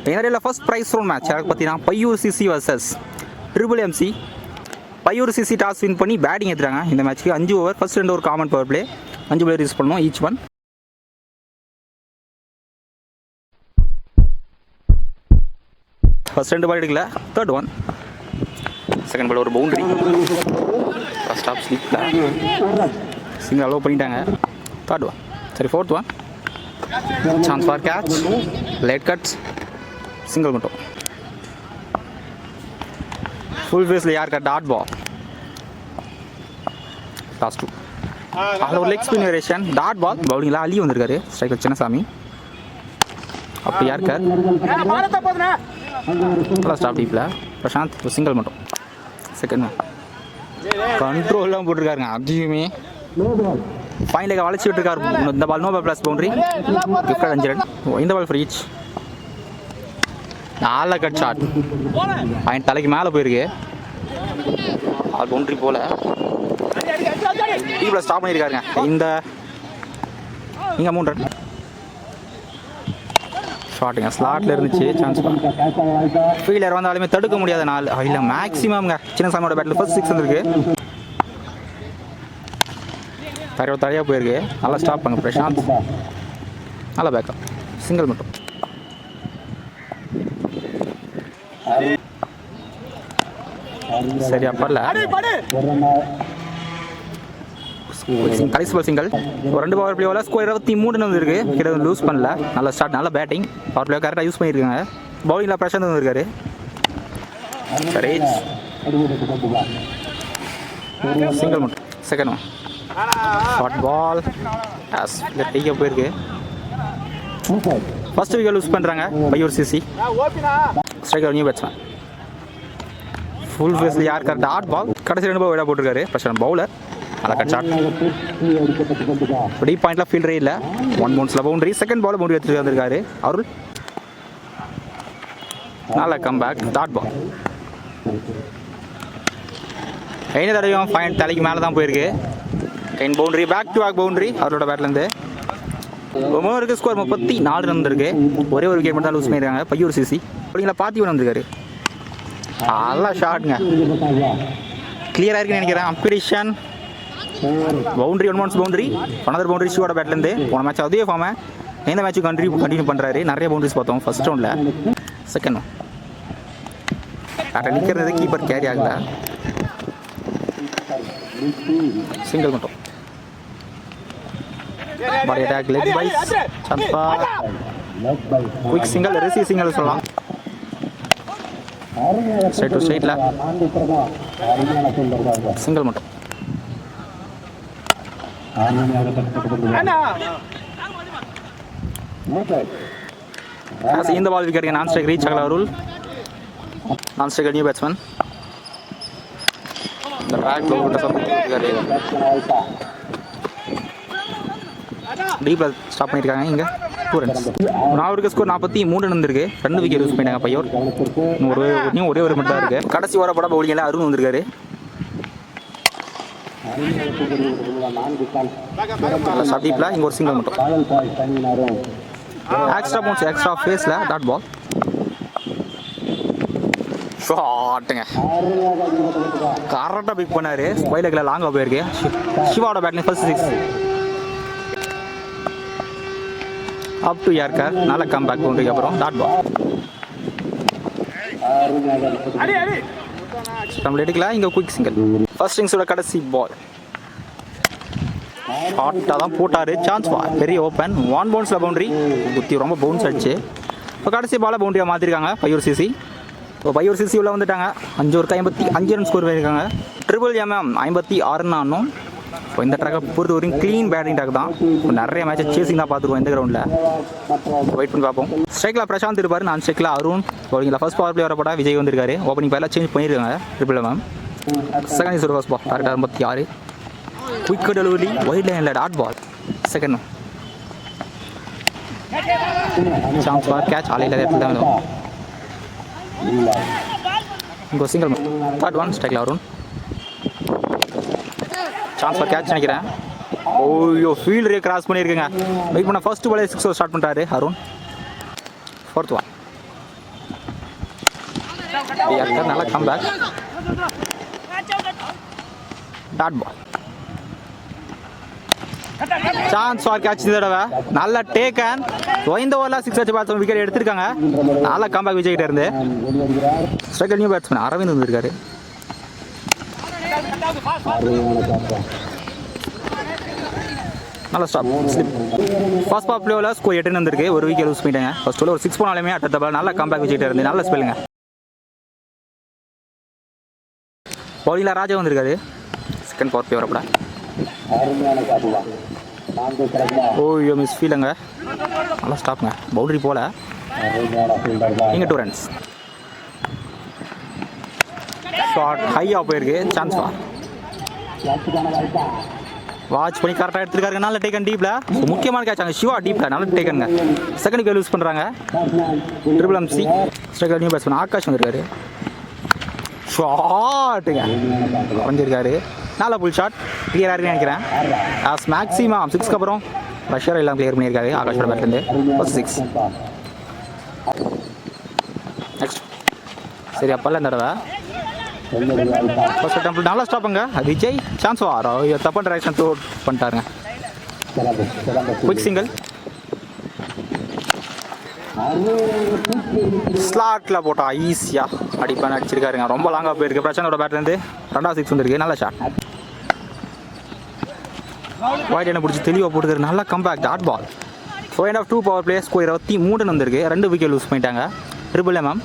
என்னோட first prize round match எனக்கு பார்த்தீங்கன்னா Paiyur CC versus triple MC. Paiyur CC toss win பண்ணி பேட்டிங் எடுத்துறாங்க இந்த மேட்ச்சுக்கு. 5 over, first 2 over common power play, 5 player use பண்ணணும் ஈச் ஒன். ஃபர்ஸ்ட் 2 பால் எடுக்கல, தேர்ட் ஒன். செகண்ட் பால் ஒரு பவுண்டரி, ஃபர்ஸ்ட் ஆஃப் ஸ்லிப்பில் சிங்கிள் அலோவ் பண்ணிட்டாங்க. தேர்ட் ஒன், சரி fourth one. Chance for catch, late cuts, single மட்டும். Full ஃபேஸில் யாருக்கா dot ball. Last 2 அதில் ஒரு leg spin variation, dot ball. பவுலிங்கில் அலி வந்திருக்காரு, ஸ்ட்ரைக்கர் சின்னசாமி. அப்போ யாருக்கார் ஸ்டாப் டீப்பில் பிரசாந்த் சிங்கிள் மட்டும். செகண்ட் மேன் கண்ட்ரோல்லாம் போட்டிருக்காருங்க அதையுமே. ஃபைனலுக்கு வளைச்சி விட்டுருக்காரு. இந்த ball no ball plus boundary, gifted 5 run. இந்த ball for each. 4 cut shot, point தலைக்கு மேலே போயிருக்கு. ஆல் பவுண்டரி போல் டீப்பில் ஸ்டாப் பண்ணியிருக்காருங்க. இந்த இங்கே 3 ரன் ஷாட்டுங்க. ஸ்லாட்டில் இருந்துச்சு, சான்ஸ் ஃபீல்டர் வந்தாலுமே தடுக்க முடியாத 4 இல்லை மேக்ஸிமம்ங்க. சின்னசாமியோட பேட்டில் ஃபர்ஸ்ட் 6 வந்துருக்கு. தரையாக போயிருக்கு, நல்லா ஸ்டாப் பண்ணுங்க பிரசாந்த். நல்லா பேக்கப், சிங்கிள் மட்டும். சரி அப்பல கடைசி பால் சிங்கிள். ஒரு 2 பவர் பிளேவில் ஸ்கோர் 23 வந்துருக்கு. கிட்ட லூஸ் பண்ணல, நல்ல ஸ்டார்ட், நல்ல பேட்டிங். பவர் பிளே கரெக்டாக யூஸ் பண்ணியிருக்காங்க. பவுலிங்கில் பிரசாந்த் வந்துருக்காரு. கரேஜ் சிங்கிள் மட்டும். செகண்ட் ஒன் ஷார்ட் பால் டீக்க போயிருக்கு. ஃபர்ஸ்ட் விக்கெட் லூஸ் பண்ணுறாங்க Paiyur CC. Striker new batsman. Full ஃபேஸில் யாருக்கா டாட் பால். கடைசி 2 பால் விட போட்டிருக்காரு பிரசாந்த். பவுலர் நல்லா கட் ஷாட். டீப் பாயிண்ட்ல ஃபீல்டரே இல்லை. 1 பவுன்ஸில் பவுண்டரி. செகண்ட் பால் பவுண்டரி எடுத்துட்டு வந்திருக்காரு அருள். நல்ல கம்பேக், டாட் பால். என்ன தடவையும் பாயிண்ட் தலைக்கு மேலே தான் போயிருக்கு. 10 boundary, back to back boundary அவரோட பேட்லேருந்து. ஓவருக்கு ஸ்கோர் 34 ரன் இருக்கு. ஒரே ஒரு விக்கெட் மட்டும் தான் லூஸ் பண்ணியிருக்காங்க பையூர் சிசி. அப்படிங்களா பார்த்திவன் வந்திருக்காரு. நல்லா ஷாட்டுங்க, கிளியராக இருக்குன்னு நினைக்கிறேன். அம்பிடிஷன் boundary, 1 bounce boundary. Another boundary ஷூவோட பேட்லேருந்து. போன மேட்ச் அதே ஃபார்மை இந்த மேட்ச்சுக்கு கண்டினியூ பண்ணுறாரு. நிறைய பவுண்டரிஸ் பார்த்தோம் ஃபர்ஸ்ட் ரவுண்டில். செகண்ட் கரெக்டாக நிற்கிறது, கீப்பர் கேரி ஆகல, சிங்கிள் மட்டும். பாடி அட்டாக், லெக் பைஸ், சம்பா, குயிக் சிங்கிள், ரிசி சிங்கிள் சொல்லலாம். ஸ்ட்ரைட் டு ஸ்ட்ரைட்டில் சிங்கிள் மட்டும். இந்த பால் விக்கெட், நான் ஸ்ட்ரைக் ரீச் ஆகல அருள். நான் ஸ்ட்ரைக்கர் நியூ பேட்ஸ்மேன். இந்த பேக் டீப்பில் ஸ்டாப் பண்ணியிருக்காங்க. இங்கே 2 ரன்ஸ். நாவருக்கு ஸ்கோர் 43 ரன் இருக்கு. 2 விக்கெட் யூஸ் பண்ணிட்டாங்க பையூர். ஒரே ஒரு மட்டும் தான் இருக்கு. கடைசி ஓர படம் பவுலிங்கில் அருண் வந்திருக்காரு. சதீப்ல இங்கே ஒரு சிங்கிள் மட்டும். எக்ஸ்ட்ரா பவுன்ஸ், எக்ஸ்ட்ரா ஃபேஸில் டாட் பால். ஷாட்டுங்க, கரெக்டாக பிக் பண்ணாரு. ஸ்பைலக்கில் லாங்காக போயிருக்கு. சிவாவோட பேட்லேயும் ஃபர்ஸ்ட் 6. அப் டு யார்கர், நல்ல கம் பேக் பவுண்டரிக்கு அப்புறம் டாட் பால். நம்ம எடுக்கல, இங்கே குயிக் சிங்கிள். ஃபர்ஸ்ட் இன்னிங்ஸோட கடைசி பால் ஷார்ட்டாக தான் போட்டார். சான்ஸ் பால் பெரிய ஓப்பன், 1 பவுன்ஸில் பவுண்டரி. குத்தி ரொம்ப பவுன்ஸ் ஆச்சு. இப்போ கடைசி பாலை பவுண்டரியாக மாற்றிருக்காங்க பையூர் சிசி. இப்போ பையூர் சிசி உள்ள வந்துட்டாங்க. 5 ஓவருக்கு 55 ரன் ஸ்கோர் பண்ணியிருக்காங்க. ட்ரிபிள் எம்எம் 56 ரன் ஆனோம். இப்போ இந்த ட்ராக்கை பொறுத்த வரைக்கும் க்ளீன் பேட்டிங் ட்ராக் தான். நிறைய மேட்சை சேசிங் தான் பார்த்துருவோம் இந்த கிரவுண்டில். வெயிட் பண்ணி பார்ப்போம். ஸ்ட்ரைக்கில் பிரசாந்த் இருப்பார், நான் ஸ்ட்ரைக்கில் அருண். ஓகேங்களா, ஃபர்ஸ்ட் பவர் பிளே வரப்போட விஜய் வந்திருக்காரு. ஓப்பனிங் பேரில் சேஞ்ச் பண்ணியிருக்காங்க triple MM. Second is first ball கரெக்டாக 56. குயிக் டெலிவரி, ஒயிட் லைனில் dot ball. Second chance for catch, ஆலையில் இடத்துல தான் வரும். இங்கே சிங்கிள். தேர்ட் ஒன் ஸ்ட்ரைக்கில் அருண். சான்ஸ் ஃபார் கேட்ச் நினைக்கிறேன். ஓய்யோ, ஃபீல்டரே கிராஸ் பண்ணியிருக்குங்க. வெயிட் பண்ண ஃபர்ஸ்ட் பாலே 6 ஸ்டார்ட் பண்ணுறாரு அருண். ஃபோர்த் ஒன் யாக்கர் நல்லா comeback. Dot ball. Chance for catch இந்த தடவை. நல்ல டேக்கன். இந்த ஓவரில் 6 வச்சு பார்த்து விக்கெட் எடுத்திருக்காங்க. நல்ல கம்பேக் விஜய் கிட்ட இருந்து. ஸ்ட்ரைக்கர் நியூ பேட்ஸ்மேன் அரவிந்த் வந்திருக்காரு. நல்ல ஸ்டாப் ஸ்லிப். ஃபர்ஸ்ட் பால் பிளேவில் ஸ்கோர் 8 வந்திருக்கு. ஒரு விக்கெட் லூஸ் பண்ணிட்டாங்க. ஃபர்ஸ்ட் ஒரு 6 போனாலுமே அடுத்த பால் நல்ல கம்பேக் விஜய் கிட்ட இருந்து. நல்ல ஸ்பெல்லுங்க. பவுலிங்கில் ராஜா வந்திருக்காரு. செகண்ட் பவர் பிளே வரப்பட. ஓய்யோ மிஸ் ஃபீலுங்க. நல்லா ஸ்டாப்புங்க. பவுண்டரி போல இங்கே 2 ரன்ஸ். ஷார்ட் ஹையாக போயிருக்கு. சான்ஸ் வாட்ச் பண்ணி கரெக்டாக எடுத்துருக்காரு. நல்ல டேக்கன் டீப்பில். முக்கியமான கேட்ச் அங்கே சிவா டீப்பில் நல்ல டேக்கனுங்க. செகண்ட் விக்கெட் யூஸ் பண்ணுறாங்க. Triple MC striker new batsman Akash வந்திருக்காரு. ஷாட்டுங்க குறைஞ்சிருக்காரு. நல்ல புல் ஷாட். கிளியராக இருக்குன்னு நினைக்கிறேன். மேக்ஸிமம் 6க்கு அப்புறம் ப்ரெஷர் எல்லாம் கிளியர் பண்ணியிருக்காரு ஆகாஷோட பேட்லேருந்து. ஃபர்ஸ்ட் 6. நெக்ஸ்ட் சரி அப்போல்லாம் இந்த தடவை ஃபர்ஸ்ட் டெம்பிள் நல்லா ஸ்டாப்புங்க. விஜய் சான்ஸ் வாரோ தப்பான டைரக்ஷன் த்ரோ பண்ணிட்டாருங்க. Quick single. ஸ்லாட்டில் போட்டா ஈஸியாக அடிப்பான அடிச்சிருக்காருங்க. ரொம்ப லாங்காக போயிருக்கு. பிரச்சனையோட பேட்லேருந்து 2வது 6 வந்திருக்கு. நல்ல ஷாட். ஒயிட் என்ன பிடிச்சி தெளிவாக போட்டுக்காரு. நல்லா comeback. Dot ball. 4.5 power play. Score 23 வந்திருக்கு. 2 விக்கெட் லூஸ் பண்ணிட்டாங்க. Triple MM.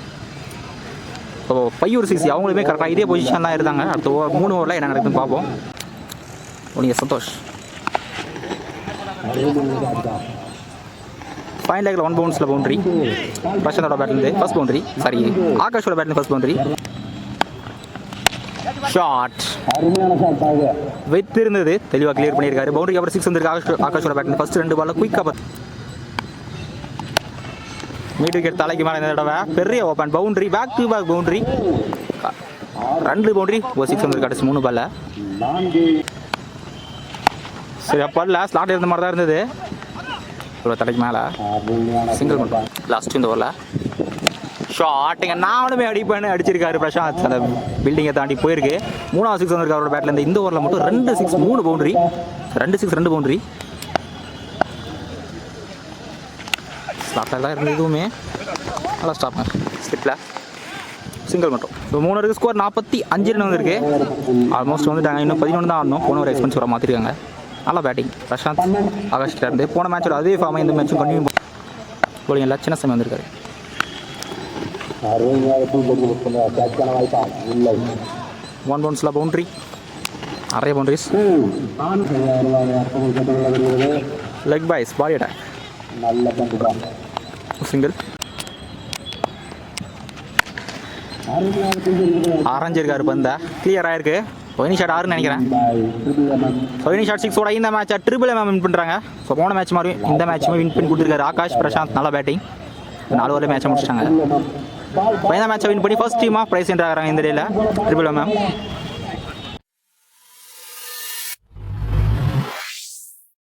ஸோ பையூர் சிசி அவங்களுமே கரெக்டாக இதே பொசிஷன் தான் இருந்தாங்க. அடுத்த 3 ஓவரில் என்ன நடக்குதுன்னு பார்ப்போம். நீங்கள் சந்தோஷ் ஃபைன் லேக்கில் 1 பவுன்ஸில் பவுண்டரி. பிரசாந்தோட பேட்லேருந்து ஃபர்ஸ்ட் பவுண்டரி. சாரி ஆகாஷோட பேட்லேருந்து ஃபர்ஸ்ட் பவுண்டரி. ஷாட் வெயிட் இருந்தது. தெளிவாக கிளியர் பண்ணியிருக்காரு. பவுண்டரிக்கு அப்புறம் 6 வந்திருக்கு. ஆகாஷோட பேட்லேருந்து ஃபர்ஸ்ட் 2 பாலில் குயிக்காக மீட் விக்கெட் தலைக்கு மேலே இந்த தடவை பெரிய open boundary. Back to back boundary. 2 boundary ஒரு 6 வந்திருக்கு. கடைசி 3 பாலில். சரி அப்போ லாஸ்ட் லாட் இருந்த மாதிரி தான் இருந்தது. இவ்வளோ தலைக்கு மேலே சிங்கிள் மட்டும் லாஸ்ட் இந்த ஓவரில். ஷாட்டுங்க நானுமே அடிப்பேன்னு அடிச்சிருக்காரு பிரசாந்த். அந்த பில்டிங்கை தாண்டி போயிருக்கு. 3வது 6 வந்திருக்கு அவரோட பேட்லேருந்து. இந்த ஓவரில் மட்டும் 2 6 3 பவுண்டரி. 2 6 2 பவுண்டரி. ஸ்லாட்டில் இருந்தது எதுவுமே நல்லா ஸ்டாப்ங்க. ஸ்லிப்பில் சிங்கிள் மட்டும். ஸோ 3 இருக்குது. ஸ்கோர் 45 ரன் வந்திருக்கு. ஆல்மோஸ்ட் வந்துட்டாங்க. இன்னும் 11 தான் ஆடணும். போன ஒரு எக்ஸ்பென்சிவாக மாற்றிருக்காங்க. நல்லா பேட்டிங் பிரசாந்த் ஆகாஷ்கிட்ட இருந்து. போன மேட்சோட அதே ஃபார்மை இந்த மேட்சும் கண்டினியூ போலிங் எல்லாம் சின்ன சமயம் வந்திருக்காரு. 1 பவுன்ஸில் பவுண்ட்ரி. நிறைய boundaries. Leg byes body attack. Single. ஆரஞ்சிருக்காரு பந்தா. கிளியர் ஆயிருக்கு. ஒயினி ஷாட் 6 நினைக்கிறேன். ஒயினி ஷாட் 6ஓட இந்த மேட்சை ட்ரிபிள் எம்எம் வின் பண்ணுறாங்க. ஸோ போன மேட்ச் மாதிரி இந்த மேட்சுமே வின் பண்ணி கொடுத்துருக்காரு ஆகாஷ் பிரசாந்த். நல்லா பேட்டிங். 4 ஓவரில் மேட்சை முடிச்சிட்டாங்க. இந்த மேட்சை வின் பண்ணி ஃபர்ஸ்ட் டீமாக ப்ரைஸ் என்ட்ராகிறாங்க இந்த டேயில் ட்ரிபிள் எம்எம்.